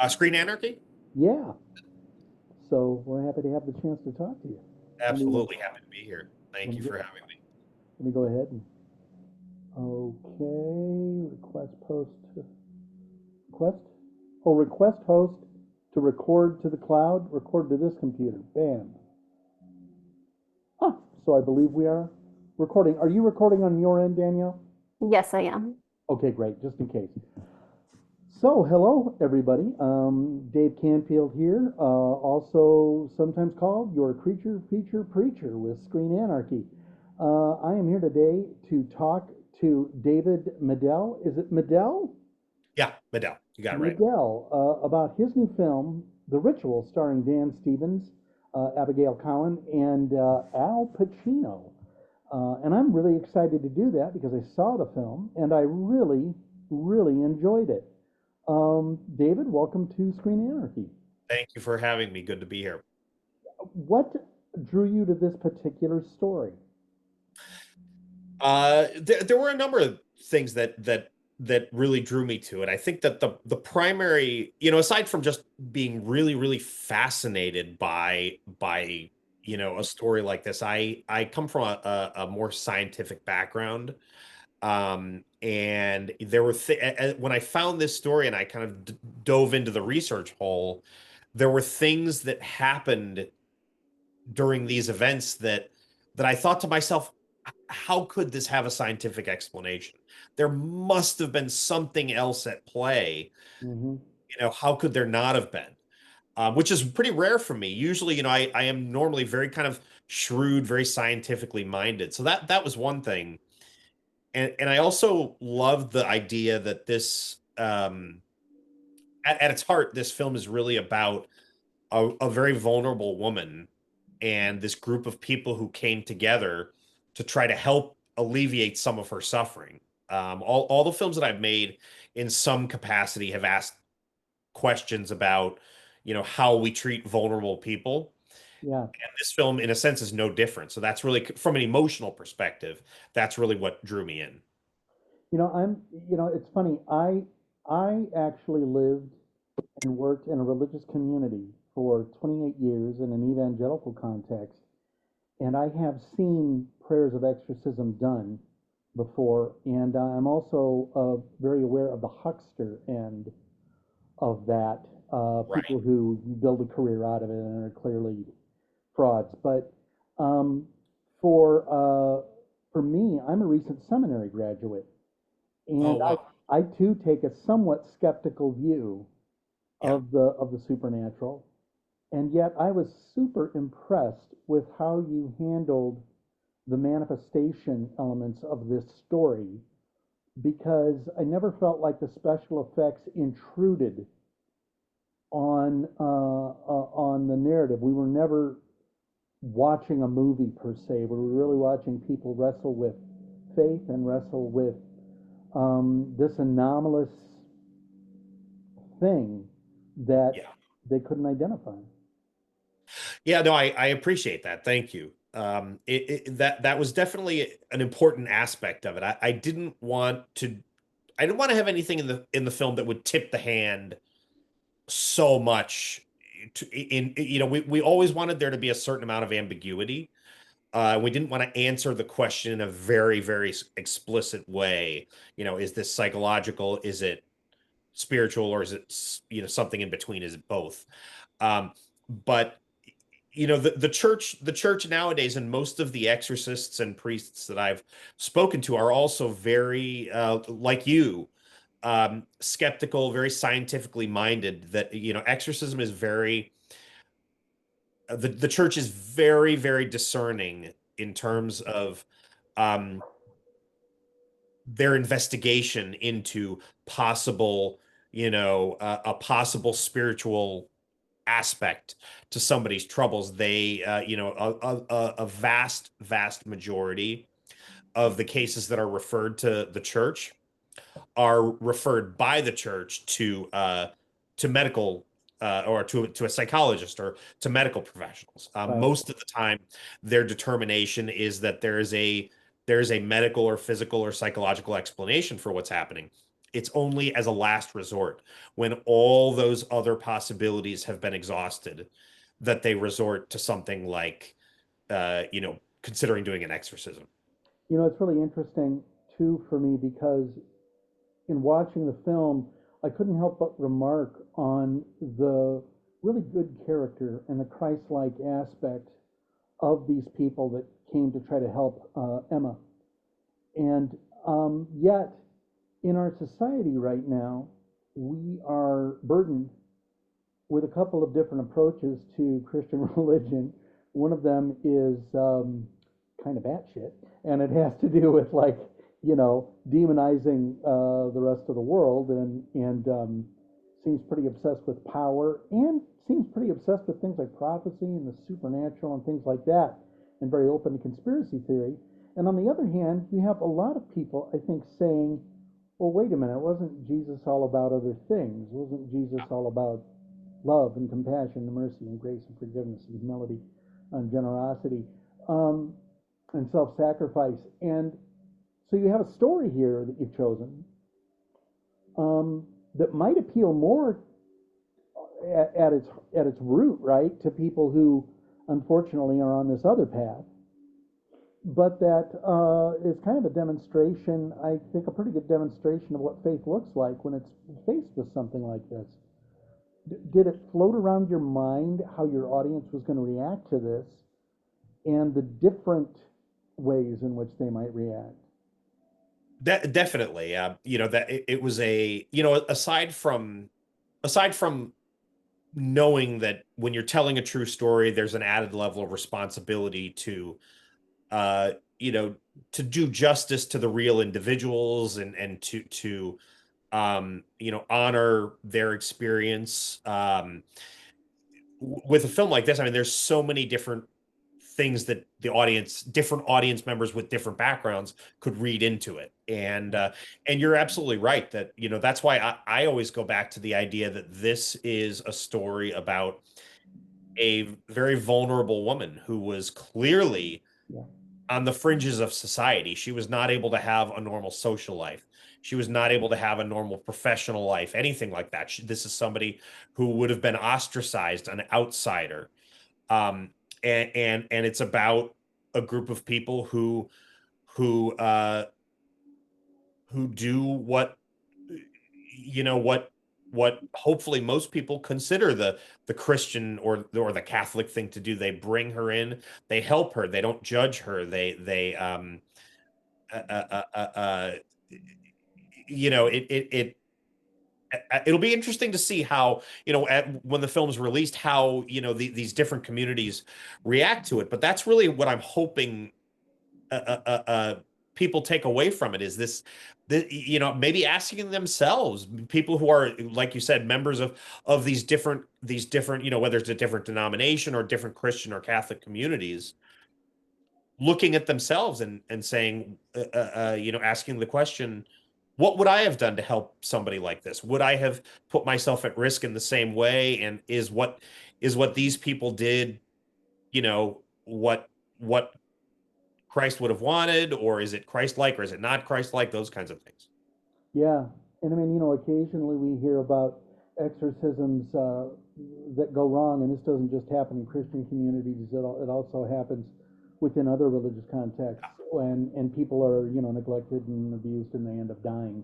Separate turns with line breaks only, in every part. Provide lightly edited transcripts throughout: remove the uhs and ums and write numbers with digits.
Screen Anarchy?
Yeah. So we're happy to have the chance to talk to you. Let me
Absolutely happy to be here.
let
Thank
me
you
get
for having me.
let me go ahead and okay. Request post request. Oh, request host to record to the cloud. Record to this computer. Bam. Ah. So I believe we are recording. Are you recording on your end, Danielle?
Yes, I am.
Okay, great. Just in case. So, hello everybody. Dave Canfield here, also sometimes called your creature feature preacher with Screen Anarchy. I am here today to talk to David Midell. Is it Midell?
Yeah, Midell, you got it right.
Midell, about his new film, The Ritual, starring Dan Stevens, Abigail Cowan, and Al Pacino. And I'm really excited to do that because I saw the film and I really, really enjoyed it. David, welcome to Screen Anarchy.
Thank you for having me. Good to be here.
What drew you to this particular story?
There were a number of things that really drew me to it. I think that the primary, aside from just being really fascinated by a story like this, I come from a more scientific background. And there were when I found this story and I kind of dove into the research hole, there were things that happened during these events that I thought to myself, how could this have a scientific explanation? There must have been something else at play.
Mm-hmm.
How could there not have been? Which is pretty rare for me. Usually, I am normally very kind of shrewd, very scientifically minded. So that was one thing. And I also love the idea that this at its heart, this film is really about a very vulnerable woman and this group of people who came together to try to help alleviate some of her suffering. All the films that I've made in some capacity have asked questions about, how we treat vulnerable people.
Yeah.
And this film, in a sense, is no different. So that's really, from an emotional perspective, that's really what drew me in.
It's funny. I actually lived and worked in a religious community for 28 years in an evangelical context, and I have seen prayers of exorcism done before, and I'm also very aware of the huckster end of that.
Right.
People who build a career out of it and are clearly frauds. But um, for uh, for me, I'm a recent seminary graduate,
Oh,
and
wow.
I too take a somewhat skeptical view
Yeah.
of the supernatural, and yet I was super impressed with how you handled the manifestation elements of this story because I never felt like the special effects intruded on the narrative. We were never watching a movie per se. We were really watching people wrestle with faith and wrestle with this anomalous thing that
Yeah.
they couldn't identify.
Yeah, no, I appreciate that. Thank you. That was definitely an important aspect of it. I didn't want to have anything in the film that would tip the hand so much we always wanted there to be a certain amount of ambiguity. We didn't want to answer the question in a very explicit way. Is this psychological? Is it spiritual, or is it something in between? Is it both? But the church nowadays, and most of the exorcists and priests that I've spoken to are also very like you, skeptical, very scientifically minded. That exorcism is very the church is very discerning in terms of um their investigation into possible a possible spiritual aspect to somebody's troubles. They a vast majority of the cases that are referred to the church are referred by the church to medical or to a psychologist or to medical professionals.
Right.
Most of the time, their determination is that there is a medical or physical or psychological explanation for what's happening. it's only as a last resort, when all those other possibilities have been exhausted, that they resort to something like considering doing an exorcism.
It's really interesting too for me because in watching the film, I couldn't help but remark on the really good character and the Christ-like aspect of these people that came to try to help Emma. And yet, in our society right now, we are burdened with a couple of different approaches to Christian religion. One of them is kind of batshit, and it has to do with like demonizing the rest of the world, and seems pretty obsessed with power, and seems pretty obsessed with things like prophecy and the supernatural and things like that, and very open to conspiracy theory. And on the other hand, you have a lot of people, I think, saying, well, wait a minute, wasn't Jesus all about other things? Wasn't Jesus all about love and compassion and mercy and grace and forgiveness and humility and generosity um, and self-sacrifice? And so you have a story here that you've chosen that might appeal more at its root, right, to people who unfortunately are on this other path, but that is kind of a demonstration, I think, a pretty good demonstration of what faith looks like when it's faced with something like this. Did it float around your mind how your audience was going to react to this and the different ways in which they might react?
Definitely, that it was a, aside from knowing that when you're telling a true story, there's an added level of responsibility uh, you know, to do justice to the real individuals, and to honor their experience. With a film like this, I mean, there's so many different things that different audience members with different backgrounds could read into it. And you're absolutely right that, that's why I always go back to the idea that this is a story about a very vulnerable woman who was clearly
Yeah.
on the fringes of society. She was not able to have a normal social life. She was not able to have a normal professional life, anything like that. This is somebody who would have been ostracized, an outsider. Um, and it's about a group of people who uh, who do what hopefully most people consider the Christian or the Catholic thing to do. They bring her in, they help her, they don't judge her, they uh, uh, uh, uh, uh, you know it'll be interesting to see how, when the film's released, how these different communities react to it. But that's really what I'm hoping people take away from it, is maybe asking themselves, people who are, like you said, members of these different, whether it's a different denomination or different Christian or Catholic communities, looking at themselves and saying, asking the question, what would I have done to help somebody like this? Would I have put myself at risk in the same way? And is what these people did, what Christ would have wanted, or is it Christ-like, or is it not Christ-like? Those kinds of things.
Yeah, and I mean, occasionally we hear about exorcisms that go wrong, and this doesn't just happen in Christian communities. It also happens within other religious contexts, and people are, neglected and abused, and they end up dying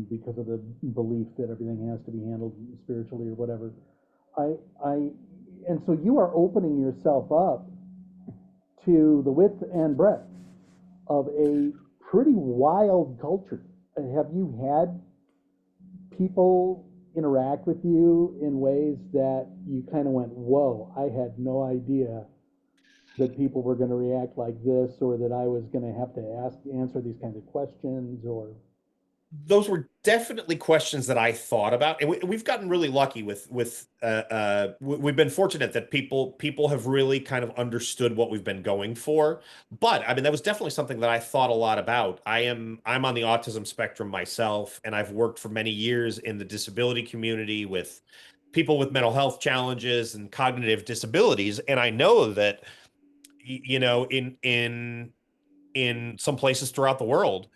because of the belief that everything has to be handled spiritually or whatever. I, and so you are opening yourself up to the width and breadth of a pretty wild culture. Have you had people interact with you in ways that you kind of went, whoa, I had no idea that people were going to react like this, or that I was going to have to answer these kinds of questions, or
Those were definitely questions that I thought about, and we've gotten really lucky we've been fortunate that people have really kind of understood what we've been going for. But I mean, that was definitely something that I thought a lot about. I'm on the autism spectrum myself, and I've worked for many years in the disability community with people with mental health challenges and cognitive disabilities, and I know that in some places throughout the world,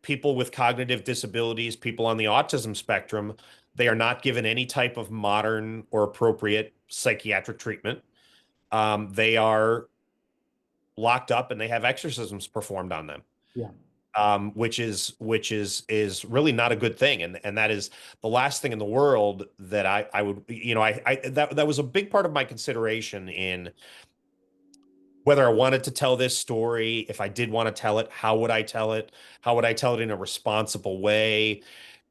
people with cognitive disabilities, people on the autism spectrum, they are not given any type of modern or appropriate psychiatric treatment. They are locked up and they have exorcisms performed on them,
Yeah.
which is really not a good thing, and that is the last thing in the world that I would, I that was a big part of my consideration in whether I wanted to tell this story. If I did want to tell it, how would I tell it? How would I tell it in a responsible way?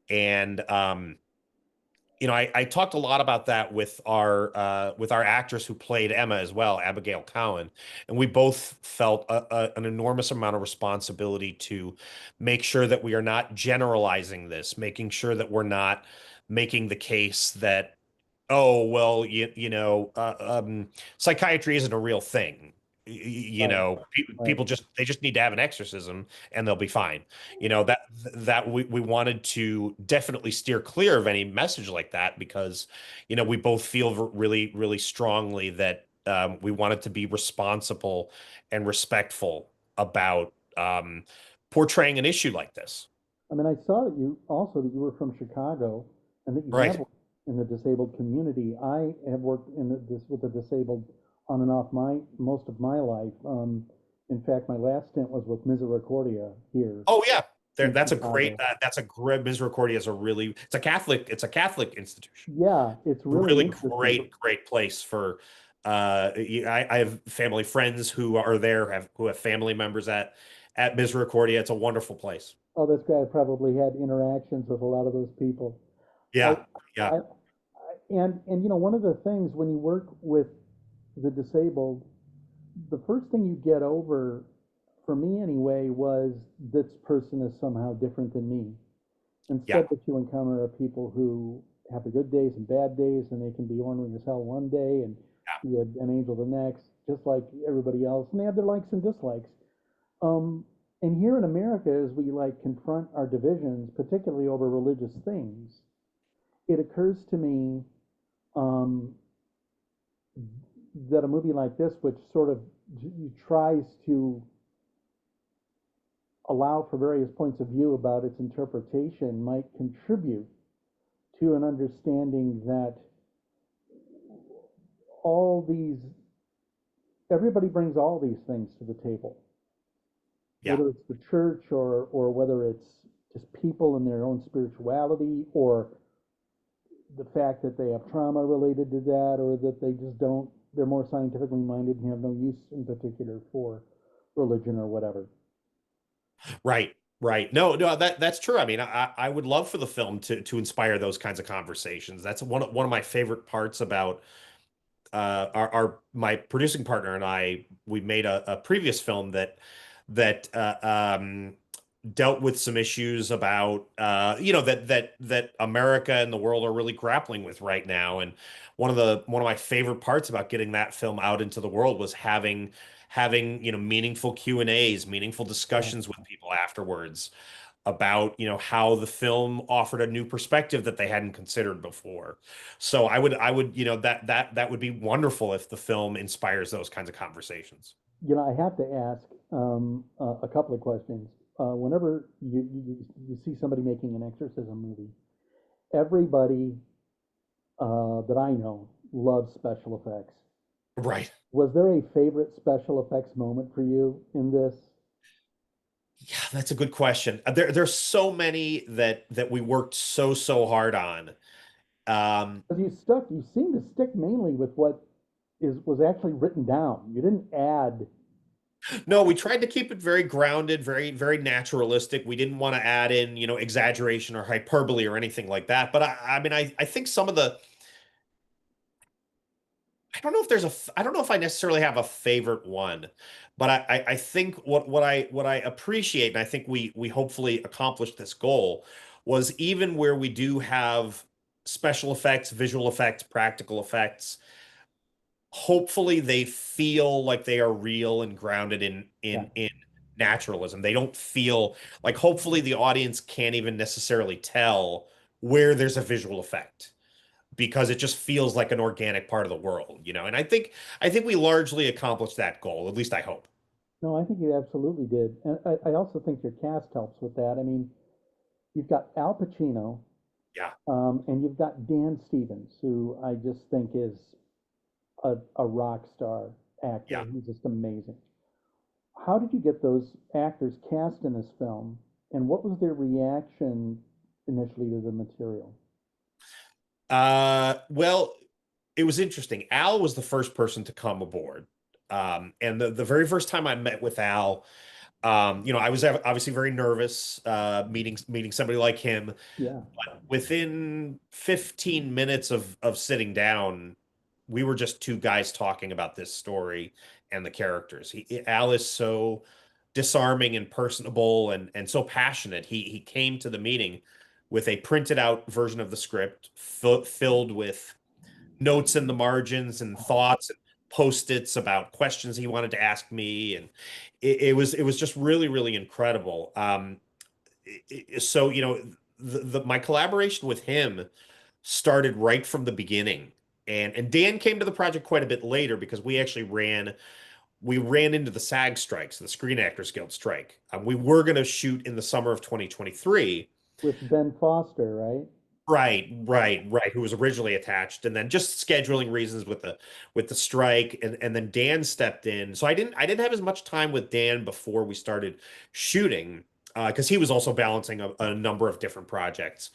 And I talked a lot about that with our actress who played Emma as well, Abigail Cowan, and we both felt an enormous amount of responsibility to make sure that we are not generalizing this, making sure that we're not making the case that, oh, well, psychiatry isn't a real thing.
Right. Right.
People they just need to have an exorcism and they'll be fine. That we wanted to definitely steer clear of any message like that because, we both feel really, really strongly that we wanted to be responsible and respectful about portraying an issue like this.
I mean, I saw that you were from Chicago and that you have
Right.
worked in the disabled community. I have worked this with the disabled on and off most of my life. In fact, my last stint was with Misericordia here
Oh yeah. There,
in Chicago.
that's a great Misericordia is a really it's a Catholic institution.
Yeah, it's really
Really
interesting.
great place for I have family friends who are there, who have family members at Misericordia. It's a wonderful place.
Oh, this guy probably had interactions with a lot of those people. I,
Yeah, yeah,
I, and one of the things when you work with the disabled, the first thing you get over, for me anyway, was this person is somehow different than me.
yeah,
Instead, what you encounter are people who have the good days and bad days, and they can be ornery as hell one day and
yeah.
be an angel the next, just like everybody else. And they have their likes and dislikes. Um, and here in America, as we like confront our divisions, particularly over religious things, it occurs to me um, that a movie like this, which sort of tries to allow for various points of view about its interpretation, might contribute to an understanding that all these, everybody brings all these things to the table,
Yeah.
whether it's the church or whether it's just people and their own spirituality, or the fact that they have trauma related to that, or that they just don't, they're more scientifically minded and have no use in particular for religion or whatever.
Right, right. No, that's true. I mean, I would love for the film to inspire those kinds of conversations. That's one of my favorite parts about our my producing partner and I. We made a previous film that dealt with some issues about that America and the world are really grappling with right now. And one of my favorite parts about getting that film out into the world was having meaningful Q&As, meaningful
Yeah.
discussions with people afterwards about how the film offered a new perspective that they hadn't considered before. So I would that would be wonderful if the film inspires those kinds of conversations.
I have to ask a couple of questions. Whenever you see somebody making an exorcism movie, everybody that I know loves special effects.
Right.
Was there a favorite special effects moment for you in this?
Yeah, that's a good question. There's so many that we worked so hard on. Um,
Because you seem to stick mainly with what is was actually written down. You didn't add.
no, we tried to keep it very grounded, very naturalistic. We didn't want to add in, exaggeration or hyperbole or anything like that. But I mean, I think some of the I don't know if I don't know if I necessarily have a favorite one, but I think what I appreciate, and I think we hopefully accomplished this goal, was even where we do have special effects, visual effects, practical effects, hopefully they feel like they are real and grounded in
Yeah,
in naturalism. They don't feel like hopefully the audience can't even necessarily tell where there's a visual effect because it just feels like an organic part of the world. And I think we largely accomplished that goal. At least I hope.
No, I think you absolutely did. And I also think your cast helps with that. I mean, you've got Al Pacino,
Yeah,
and you've got Dan Stevens, who I just think is a rock star
yeah.
actor. He's just amazing. How did you get those actors cast in this film, and what was their reaction initially to the material?
Well, it was interesting. Al was the first person to come aboard. And the very first time I met with Al, I was obviously very nervous, meeting somebody like him.
Yeah,
Within 15 minutes of sitting down, we were just two guys talking about this story and the characters. Al is so disarming and personable and so passionate. He came to the meeting with a printed out version of the script filled with notes in the margins and thoughts and post-its about questions he wanted to ask me, and it was just really really incredible. So my collaboration with him started right from the beginning, and Dan came to the project quite a bit later because we ran into the SAG strikes, the Screen Actors Guild strike. We were going to shoot in the summer of 2023.
with Ben Foster, right?
Right,
Yeah.
right. Who was originally attached, and then just scheduling reasons with the strike, and then Dan stepped in. So I didn't have as much time with Dan before we started shooting, because he was also balancing a number of different projects.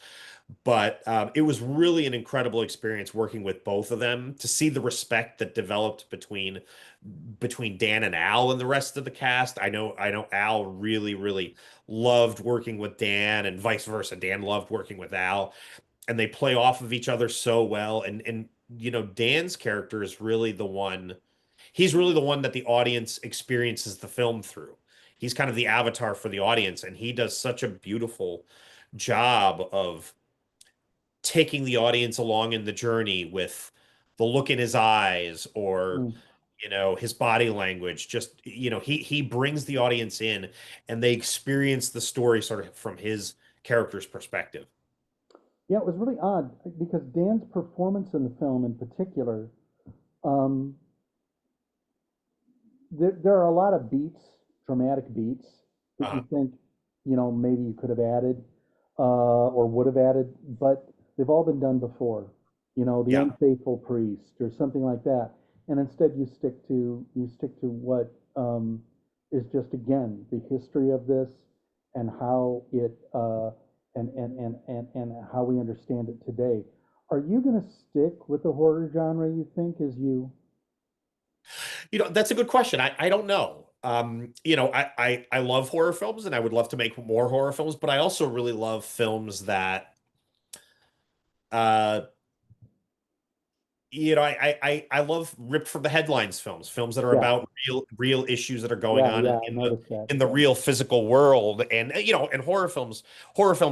But it was really an incredible experience working with both of them to see the respect that developed between Dan and Al and the rest of the cast. I know Al really really loved working with Dan, and vice versa. Dan loved working with Al, and they play off of each other so well. And Dan's character is really the one. He's really the one that the audience experiences the film through. He's kind of the avatar for the audience, and he does such a beautiful job of taking the audience along in the journey with the look in his eyes, or
Mm.
his body language. Just he brings the audience in, and they experience the story sort of from his character's perspective.
Yeah, it was really odd because Dan's performance in the film, in particular, um, there are a lot of beats, dramatic beats, that you
uh
think, maybe you could have added, or would have added, but they've all been done before. The
yeah.
unfaithful priest or something like that, and instead you stick to what, is just, again, the history of this, and how it and how we understand it today. Are you going to stick with the horror genre, you think, as you?
That's a good question. I don't know. I love horror films, and I would love to make more horror films, but I also really love films that uh I love ripped from the headlines films that are
Yeah,
about real issues that are going
yeah,
on
yeah. I
in the
noticed that.
in the real physical world. And and horror films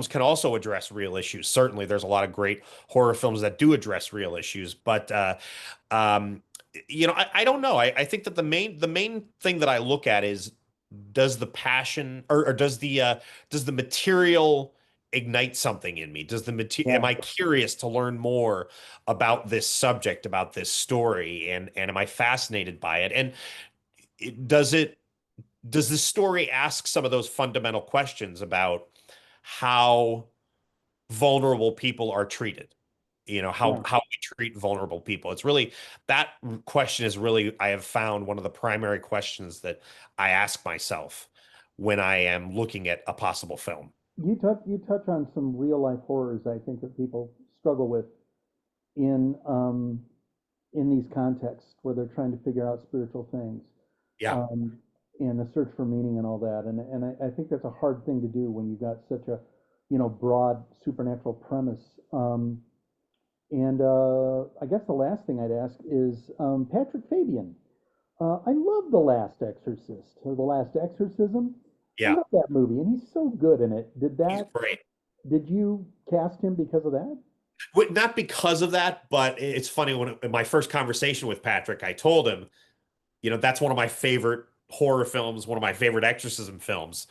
can also address real issues. Certainly there's a lot of great horror films that do address real issues, but um I don't know. I think that the main thing that I look at is, does the passion, or does the material ignite something in me? Am
Yeah.
I curious to learn more about this subject, about this story, and am I fascinated by it? And it, does it does this story ask some of those fundamental questions about how vulnerable people are treated? How
Yeah.
how we treat vulnerable people. It's really that question is really, I have found, one of the primary questions that I ask myself when I am looking at a possible film.
You touch on some real life horrors, I think, that people struggle with in um, in these contexts where they're trying to figure out spiritual things,
Yeah.
um, and the search for meaning and all that. And I think that's a hard thing to do when you've got such a, broad supernatural premise. And I guess the last thing I'd ask is, Patrick Fabian. I love The Last Exorcist, or The Last Exorcism. I
Yeah.
love that movie, and he's so good in it. Did
He's
that?
great.
Did you cast him because of that?
Not because of that, but it's funny, when in my first conversation with Patrick, I told him, that's one of my favorite horror films, one of my favorite exorcism films.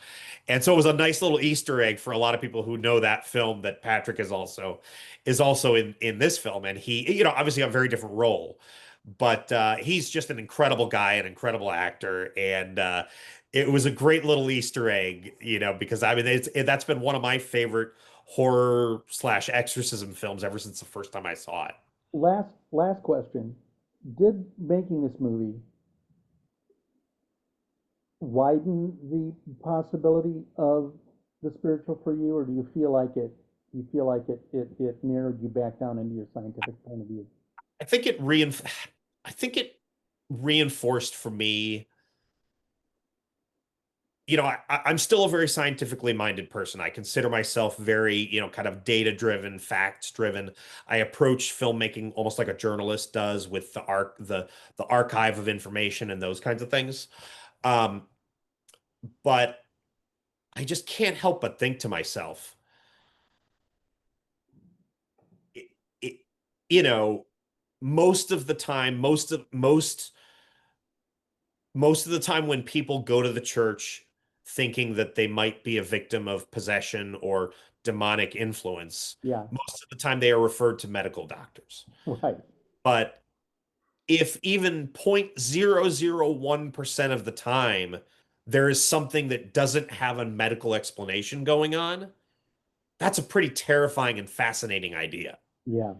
And so it was a nice little Easter egg for a lot of people who know that film, that Patrick is also in this film. And he, obviously a very different role, but he's just an incredible guy, an incredible actor, and it was a great little Easter egg, because I mean that's been one of my favorite horror slash exorcism films ever since the first time I saw it.
Last question. Did making this movie widen the possibility of the spiritual for you, or do you feel like it narrowed you back down into your scientific point of view?
I think it reinf I think it reinforced for me. I'm still a very scientifically minded person. I consider myself very, kind of data driven, facts driven. I approach filmmaking almost like a journalist does, with the archive of information and those kinds of things. Um, but I just can't help but think to myself, it, it, you know, most of the time, most of the time when people go to the church thinking that they might be a victim of possession or demonic influence,
Yeah,
most of the time they are referred to medical doctors.
right.
But if even 0.001% of the time there is something that doesn't have a medical explanation going on, that's a pretty terrifying and fascinating idea.
Yeah,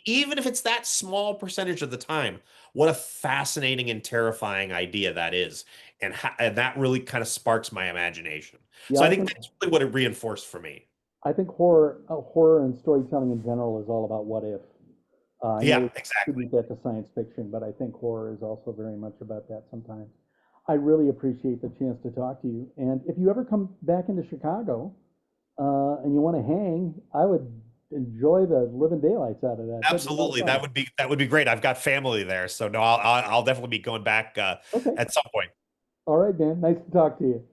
Even if it's that small percentage of the time, what a fascinating and terrifying idea that is, and that really kind of sparks my imagination.
yeah.
So I think that's really what it reinforced for me.
I think horror and storytelling in general is all about what if. I know
Yeah,
we
exactly.
attribute that to science fiction, but I think horror is also very much about that sometimes. I really appreciate the chance to talk to you. And if you ever come back into Chicago and you want to hang, I would enjoy the living daylights out of that. That'd be a lot of
Absolutely,
fun.
that would be great. I've got family there, so no, I'll definitely be going back
Okay.
at some point.
All right, Dan. Nice to talk to you.